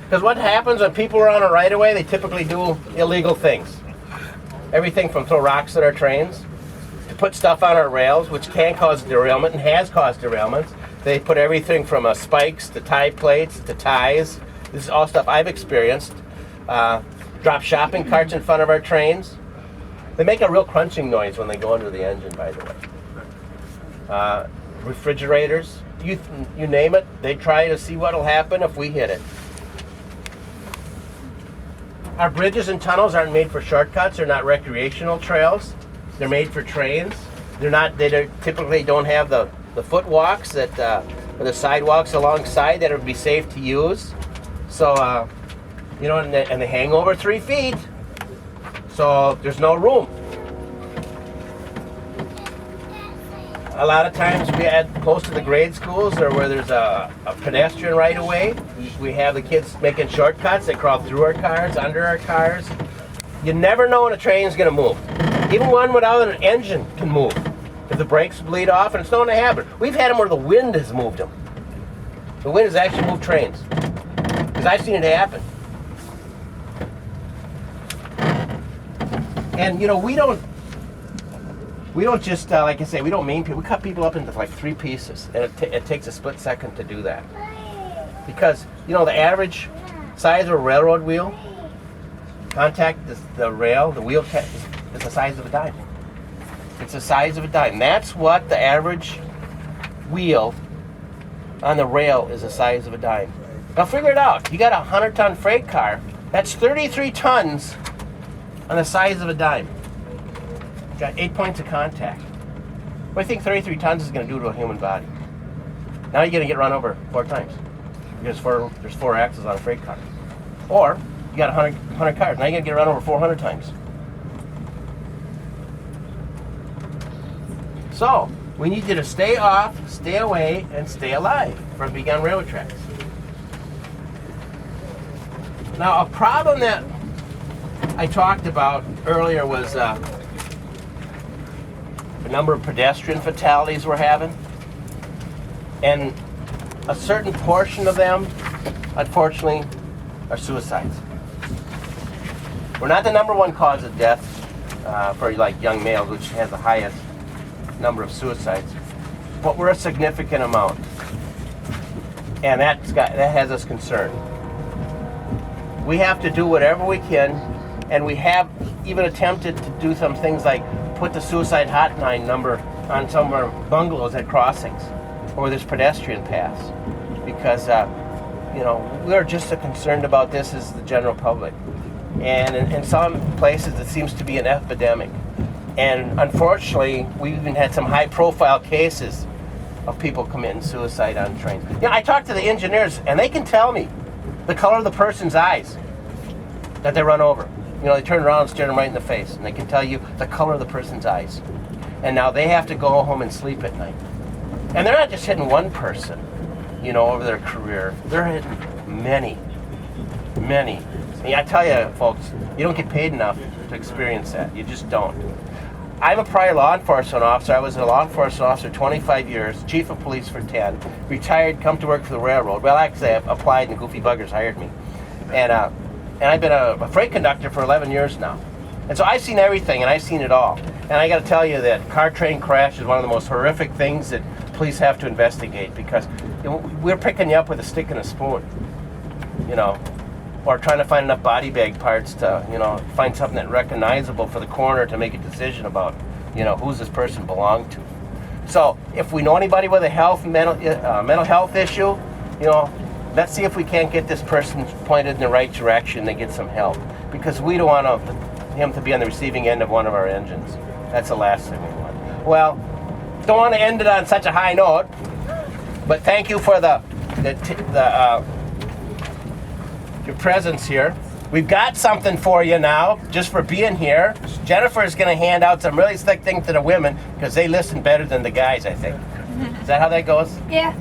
Because what happens when people are on a right-of-way, they typically do illegal things. Everything from throw rocks at our trains, to put stuff on our rails, which can cause derailment and has caused derailments. They put everything from spikes to tie plates to ties. This is all stuff I've experienced. Drop shopping carts in front of our trains. They make a real crunching noise when they go under the engine, by the way. Refrigerators, you name it, they try to see what will happen if we hit it. Our bridges and tunnels aren't made for shortcuts. They're not recreational trails. They're made for trains. They typically don't have the footwalks or the sidewalks alongside that would be safe to use. So, and they hang over 3 feet. So there's no room. A lot of times we had close to the grade schools or where there's a pedestrian right away. We have the kids making shortcuts. They crawl through our cars, under our cars. You never know when a train's going to move. Even one without an engine can move. If the brakes bleed off, and it's known to happen. We've had them where the wind has moved them. The wind has actually moved trains. Because I've seen it happen. And we don't just, like I say, we don't maim people. We cut people up into like 3 pieces. And it takes a split second to do that. Because, the average size of a railroad wheel, contact the rail, the wheel is the size of a dime. It's the size of a dime. That's what the average wheel on the rail is the size of a dime. Now figure it out. You got a 100-ton freight car. That's 33 tons on the size of a dime. Got 8 points of contact. What do you think 33 tons is going to do to a human body? Now you're going to get run over 4 times. Because there's 4 axles on a freight car. Or you got 100 cars. Now you're going to get run over 400 times. So we need you to stay off, stay away, and stay alive from being on railroad tracks. Now, a problem that I talked about earlier was the number of pedestrian fatalities we're having. And a certain portion of them, unfortunately, are suicides. We're not the #1 cause of death for like young males, which has the highest number of suicides, but we're a significant amount. And that has us concerned. We have to do whatever we can, and we have even attempted to do some things like put the suicide hotline number on some of our bungalows at crossings, or where there's pedestrian paths, because we're just as concerned about this as the general public. And in some places it seems to be an epidemic. And unfortunately, we've even had some high-profile cases of people committing suicide on trains. I talked to the engineers, and they can tell me the color of the person's eyes that they run over. They turn around and stare them right in the face, and they can tell you the color of the person's eyes. And now they have to go home and sleep at night. And they're not just hitting one person, over their career. They're hitting many. I tell you, folks, you don't get paid enough to experience that. You just don't. I'm a prior law enforcement officer. I was a law enforcement officer 25 years, chief of police for 10, retired, come to work for the railroad. Well, actually, I applied and Goofy Buggers hired me. And I've been a freight conductor for 11 years now. And so I've seen everything, and I've seen it all. And I got to tell you that car-train crash is one of the most horrific things that police have to investigate, because we're picking you up with a stick and a spoon, or trying to find enough body bag parts to, find something that's recognizable for the coroner to make a decision about, who's this person belong to. So if we know anybody with a mental health issue, let's see if we can't get this person pointed in the right direction and get some help, because we don't want him to be on the receiving end of one of our engines. That's the last thing we want. Well, don't want to end it on such a high note, but thank you for your presence here. We've got something for you now, just for being here. Jennifer is going to hand out some really slick things to the women, because they listen better than the guys, I think. Is that how that goes? Yeah.